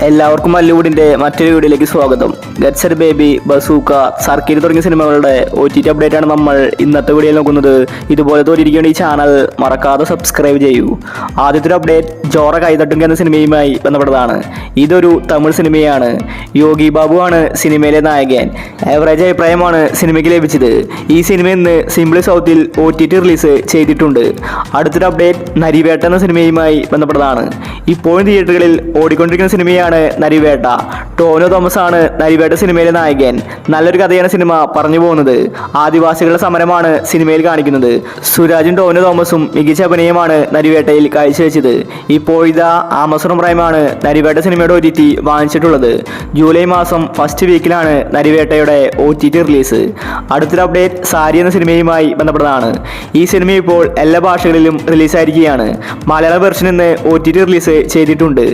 എല്ലാവർക്കും മല്ലുവുഡിന്റെ മറ്റൊരു വീഡിയോയിലേക്ക് സ്വാഗതം. ഗെറ്റ് ബേബി, ബസൂക്ക, സർക്കിട്ട് തുടങ്ങിയ സിനിമകളുടെ OTT അപ്ഡേറ്റ് ആണ് നമ്മൾ ഇന്നത്തെ വീഡിയോയിൽ നോക്കുന്നത്. ഇതുപോലെ തോന്നിയിരിക്കേണ്ട ഈ ചാനൽ മറക്കാതെ സബ്സ്ക്രൈബ് ചെയ്യൂ. ആദ്യത്തെ ഒരു അപ്ഡേറ്റ് ജോറ കൈതട്ടും എന്ന സിനിമയുമായി ബന്ധപ്പെട്ടതാണ്. ഇതൊരു തമിഴ് സിനിമയാണ്. യോഗി ബാബു ആണ് സിനിമയിലെ നായകൻ. ആവറേജ് അഭിപ്രായമാണ് സിനിമയ്ക്ക് ലഭിച്ചത്. ഈ സിനിമ ഇന്ന് സിംപ്ലി സൗത്തിൽ OTT റിലീസ് ചെയ്തിട്ടുണ്ട്. അടുത്തൊരു അപ്ഡേറ്റ് നരിവേട്ട എന്ന സിനിമയുമായി ബന്ധപ്പെട്ടതാണ്. ഇപ്പോഴും തിയേറ്ററുകളിൽ ഓടിക്കൊണ്ടിരിക്കുന്ന സിനിമയാണ് നരിവേട്ട. ടോനോ തോമസ് ആണ് നരിവേട്ട സിനിമയിലെ നായകൻ. നല്ലൊരു കഥയാണ് സിനിമ പറഞ്ഞു പോകുന്നത്. ആദിവാസികളുടെ സമരമാണ് സിനിമയിൽ കാണിക്കുന്നത്. സുരാജും ടോനോ തോമസും മികച്ച അഭിനയമാണ് നരിവേട്ടയിൽ കാഴ്ചവെച്ചത്. ഇപ്പോഴിതാ ആമസോൺ പ്രൈമാണ് നരിവേട്ട സിനിമയുടെ OTT വാങ്ങിച്ചിട്ടുള്ളത്. ജൂലൈ മാസം ഫസ്റ്റ് വീക്കിലാണ് നരിവേട്ടയുടെ OTT റിലീസ്. അടുത്തൊരു അപ്ഡേറ്റ് സാരി എന്ന സിനിമയുമായി ബന്ധപ്പെട്ടതാണ്. ഈ സിനിമ ഇപ്പോൾ എല്ലാ ഭാഷകളിലും റിലീസായിരിക്കുകയാണ്. മലയാള വെർഷൻ ഇന്ന് OTT റിലീസ് ചെയ്തിട്ടുണ്ട്.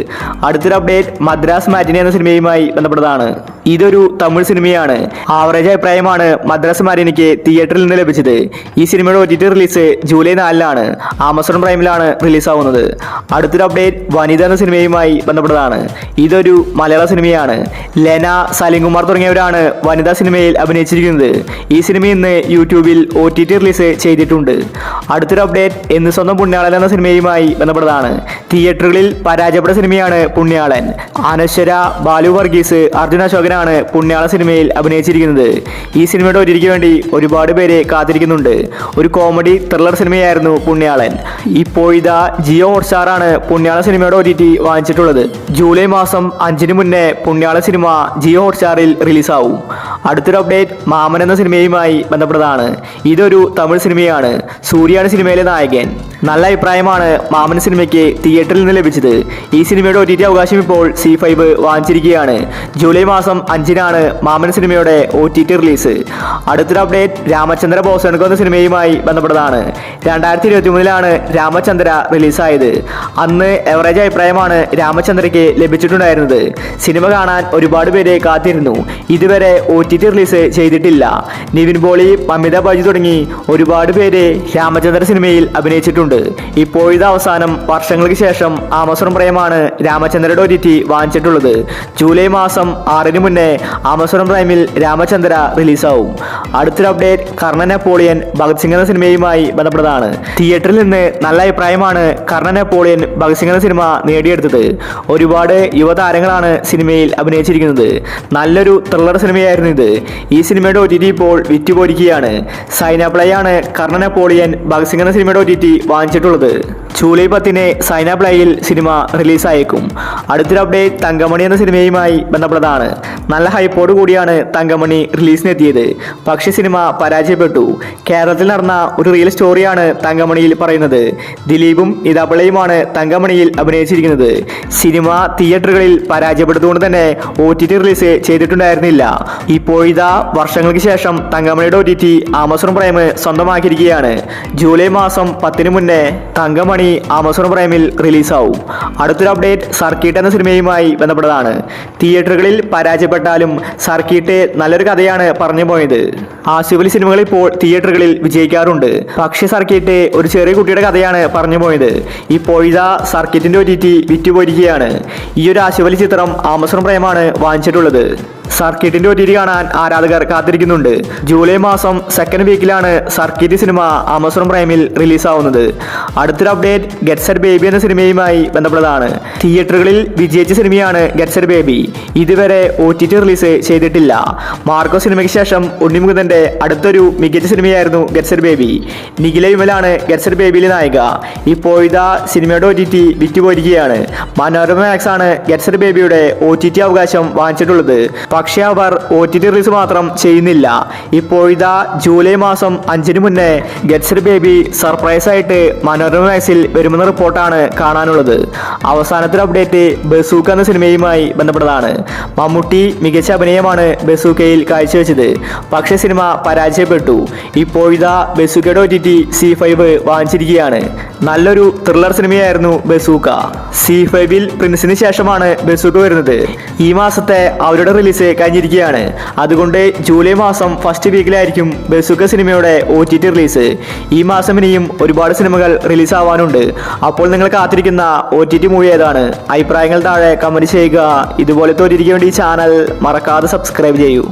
അടുത്തൊരു അപ്ഡേറ്റ് മദ്രാസ് മാറ്റിനി എന്ന സിനിമയുമായി ബന്ധപ്പെട്ടതാണ്. ഇതൊരു തമിഴ് സിനിമയാണ്. ആവറേജ് അഭിപ്രായമാണ് മദ്രാസ് മാറ്റിനിക്ക് തിയേറ്ററിൽ നിന്ന് ലഭിച്ചത്. ഈ സിനിമയുടെ OTT റിലീസ് ജൂലൈ 4-ലാണ്. ആമസോൺ പ്രൈമിലാണ് റിലീസാവുന്നത്. അടുത്തൊരു അപ്ഡേറ്റ് വനിത എന്ന സിനിമയുമായി ബന്ധപ്പെട്ടതാണ്. ഇതൊരു മലയാള സിനിമയാണ്. ലെന, സലിംകുമാർ തുടങ്ങിയവരാണ് വനിതാ സിനിമയിൽ അഭിനയിച്ചിരിക്കുന്നത്. ഈ സിനിമ ഇന്ന് യൂട്യൂബിൽ OTT റിലീസ് ചെയ്തിട്ടുണ്ട്. അടുത്തൊരു അപ്ഡേറ്റ് എന്ന് സ്വന്തം പുണ്യാളൻ എന്ന സിനിമയുമായി ബന്ധപ്പെട്ടതാണ്. തിയേറ്ററുകളിൽ പരാജയപ്പെട്ട സിനിമയാണ് പുണ്യാളൻ. അനശ്വര, ബാലു വർഗീസ്, അർജുന അശോകനാണ് പുണ്യാള സിനിമയിൽ അഭിനയിച്ചിരിക്കുന്നത്. ഈ സിനിമയുടെ OTTക്ക് വേണ്ടി ഒരുപാട് പേര് കാത്തിരിക്കുന്നുണ്ട്. ഒരു കോമഡി ത്രില്ലർ സിനിമയായിരുന്നു പുണ്യാളൻ. ഇപ്പോഴിതാ ജിയോ ഹോട്ട്സ്റ്റാറാണ് പുണ്യാള സിനിമയുടെ OTT വാങ്ങിച്ചിട്ടുള്ളത്. ജൂലൈ മാസം 5-ന് മുന്നേ പുണ്യാള സിനിമ ജിയോ ഹോട്ട്സ്റ്റാറിൽ റിലീസാവും. അടുത്തൊരു അപ്ഡേറ്റ് മാമൻ എന്ന സിനിമയുമായി ബന്ധപ്പെട്ടതാണ്. ഇതൊരു തമിഴ് സിനിമയാണ്. സൂര്യയാണ് സിനിമയിലെ നായകൻ. നല്ല അഭിപ്രായമാണ് മാമൻ സിനിമയ്ക്ക് തിയേറ്ററിൽ നിന്ന് ലഭിച്ചത്. ഈ സിനിമയുടെ OTT അവകാശം ഇപ്പോൾ C5 വാങ്ങിച്ചിരിക്കുകയാണ്. ജൂലൈ മാസം 5-നാണ് മാമൻ സിനിമയുടെ OTT റിലീസ്. അടുത്തൊരു അപ്ഡേറ്റ് രാമചന്ദ്ര ബോസൻകോ എന്ന സിനിമയുമായി ബന്ധപ്പെട്ടതാണ്. 2023-ലാണ് രാമചന്ദ്ര റിലീസായത്. അന്ന് എവറേജ് അഭിപ്രായമാണ് രാമചന്ദ്രയ്ക്ക് ലഭിച്ചിട്ടുണ്ടായിരുന്നത്. സിനിമ കാണാൻ ഒരുപാട് പേര് കാത്തിരുന്നു. ഇതുവരെ OTT റിലീസ് ചെയ്തിട്ടില്ല. നിവിൻ പോളി, മമിത ബജി തുടങ്ങി ഒരുപാട് പേര് രാമചന്ദ്ര സിനിമയിൽ അഭിനയിച്ചിട്ടുണ്ട്. ഇപ്പോഴിത് അവസാനം വർഷങ്ങൾക്ക് ശേഷം ആമസോൺ പ്രൈമാണ് രാമചന്ദ്രയുടെ OTT വാങ്ങിച്ചിട്ടുള്ളത്. ജൂലൈ മാസം 6-ന് മുന്നേ ആമസോൺ പ്രൈമിൽ രാമചന്ദ്ര റിലീസാവും. അടുത്തൊരു അപ്ഡേറ്റ് കർണൻ നെപ്പോളിയൻ ഭഗത് സിംഗ് എന്ന സിനിമയുമായി ബന്ധപ്പെട്ടതാണ്. തിയേറ്ററിൽ നിന്ന് നല്ല അഭിപ്രായമാണ് കർണൻ നെപ്പോളിയൻ ഭഗത് സിംഗ് എന്ന സിനിമ നേടിയെടുത്തത്. ഒരുപാട് യുവതാരങ്ങളാണ് സിനിമയിൽ അഭിനയിച്ചിരിക്കുന്നത്. നല്ലൊരു ത്രില്ലർ സിനിമയായിരുന്നു ഇത്. ഈ സിനിമയുടെ OTT ഇപ്പോൾ വിറ്റുപോയിരിക്കുകയാണ്. സൈന പ്ലേ ആണ് കർണൻ നെപ്പോളിയൻ ഭഗത് സിംഗ് എന്ന സിനിമയുടെ OTT വാങ്ങിച്ചിട്ടുള്ളത്. ജൂലൈ 10-ന് സൈന പ്ലേയിൽ സിനിമ റിലീസായേക്കും. അടുത്തൊരു അപ്ഡേറ്റ് തങ്കമണി എന്ന സിനിമയുമായി ബന്ധപ്പെട്ടതാണ്. നല്ല ഹൈപ്പോട് കൂടിയാണ് തങ്കമണി റിലീസിനെത്തിയത്. പക്ഷേ സിനിമ പരാജയപ്പെട്ടു. കേരളത്തിൽ നടന്ന ഒരു റിയൽ സ്റ്റോറിയാണ് തങ്കമണിയിൽ പറയുന്നത്. ദിലീപും ഇതാപിളയുമാണ് തങ്കമണിയിൽ അഭിനയിച്ചിരിക്കുന്നത്. സിനിമ തിയേറ്ററുകളിൽ പരാജയപ്പെട്ടതുകൊണ്ട് തന്നെ OTT റിലീസ് ചെയ്തിട്ടുണ്ടായിരുന്നില്ല. ഇപ്പോഴിതാ വർഷങ്ങൾക്ക് ശേഷം തങ്കമണിയുടെ OTT ആമസോൺ പ്രൈം സ്വന്തമാക്കിയിരിക്കുകയാണ്. ജൂലൈ മാസം 10-ന് മുന്നേ തങ്കമണി ആമസോൺ പ്രൈമിൽ റിലീസാവും. അടുത്തൊരു അപ്ഡേറ്റ് സർക്കിട്ട് എന്ന സിനിമയുമായി ബന്ധപ്പെട്ടതാണ്. തിയേറ്ററുകളിൽ പരാജയപ്പെട്ടാലും സർക്കിട്ട് നല്ലൊരു കഥയാണ് പറഞ്ഞു പോയത്. ആശുപത്രി സിനിമകൾ ഇപ്പോൾ തിയേറ്ററുകളിൽ വിജയിക്കാറുണ്ട്. പക്ഷേ സർക്കിട്ട് ഒരു ചെറിയ കുട്ടിയുടെ കഥയാണ് പറഞ്ഞു പോയത്. ഇപ്പോഴിതാ സർക്കിറ്റിന്റെ OTT വിറ്റുപോയിരിക്കുകയാണ്. ഈ ഒരു ആശുപത്രി ചിത്രം ആമസോൺ പ്രൈമാണ് വാങ്ങിച്ചിട്ടുള്ളത്. സർക്കിറ്റിന്റെ OTT കാണാൻ ആരാധകർ കാത്തിരിക്കുന്നുണ്ട്. ജൂലൈ മാസം 2nd വീക്കിലാണ് സർക്കിറ്റ് സിനിമ ആമസോൺ പ്രൈമിൽ റിലീസാവുന്നത്. അടുത്തൊരു അപ്ഡേറ്റ് ഗെറ്റ് ബേബി എന്ന സിനിമയുമായി ബന്ധപ്പെട്ടതാണ്. തിയേറ്ററുകളിൽ വിജയിച്ച സിനിമയാണ് ഗെറ്റ് ബേബി. ഇതുവരെ OTT റിലീസ് ചെയ്തിട്ടില്ല. മാർക്കോ സിനിമയ്ക്ക് ശേഷം ഉണ്ണിമുകുന്ദന്റെ അടുത്തൊരു മികച്ച സിനിമയായിരുന്നു ഗെറ്റ് ബേബി. നിഖില വിമലാണ് ഗെറ്റ് ബേബിയിലെ നായിക. ഇപ്പോഴിതാ സിനിമയുടെ OTT വിറ്റുപോയിരിക്കുകയാണ്. മനോരമ മാക്സ് ആണ് ഗെറ്റ് ബേബിയുടെ OTT അവകാശം വാങ്ങിച്ചിട്ടുള്ളത്. പക്ഷേ അവർ OTT റിലീസ് മാത്രം ചെയ്യുന്നില്ല. ഇപ്പോഴിതാ ജൂലൈ മാസം 5-ന് മുന്നേ ഗെറ്റ് ബേബി സർപ്രൈസ് ആയിട്ട് മനോരമ മാക്സിൽ വരുമെന്ന റിപ്പോർട്ടാണ് കാണാനുള്ളത്. അവസാനത്തെ അപ്ഡേറ്റ് ബസൂക്ക എന്ന സിനിമയുമായി ബന്ധപ്പെട്ടതാണ്. മമ്മൂട്ടി മികച്ച അഭിനയമാണ് ബസൂക്കയിൽ കാഴ്ചവെച്ചത്. പക്ഷേ സിനിമ പരാജയപ്പെട്ടു. ഇപ്പോഴിതാ ബസൂക്കയുടെ OTT C5 വാങ്ങിച്ചിരിക്കുകയാണ്. നല്ലൊരു ത്രില്ലർ സിനിമയായിരുന്നു ബസൂക്ക. C5-ൽ പ്രിൻസിന് ശേഷമാണ് ബസൂക്ക വരുന്നത്. ഈ മാസത്തെ അവരുടെ റിലീസ് കഴിഞ്ഞിരിക്കുകയാണ്. അതുകൊണ്ട് ജൂലൈ മാസം ഫസ്റ്റ് വീക്കിലായിരിക്കും ബസൂക്ക സിനിമയുടെ OTT റിലീസ്. ഈ മാസം ഇനിയും ഒരുപാട് സിനിമകൾ റിലീസ് ആവാനുണ്ട്. അപ്പോൾ നിങ്ങൾ കാത്തിരിക്കുന്ന OTT മൂവി ഏതാണ്? അഭിപ്രായങ്ങൾ താഴെ കമന്റ് ചെയ്യുക. ഇതുപോലത്തെ ഒരു വേണ്ടി ചാനൽ മറക്കാതെ സബ്സ്ക്രൈബ് ചെയ്യൂ.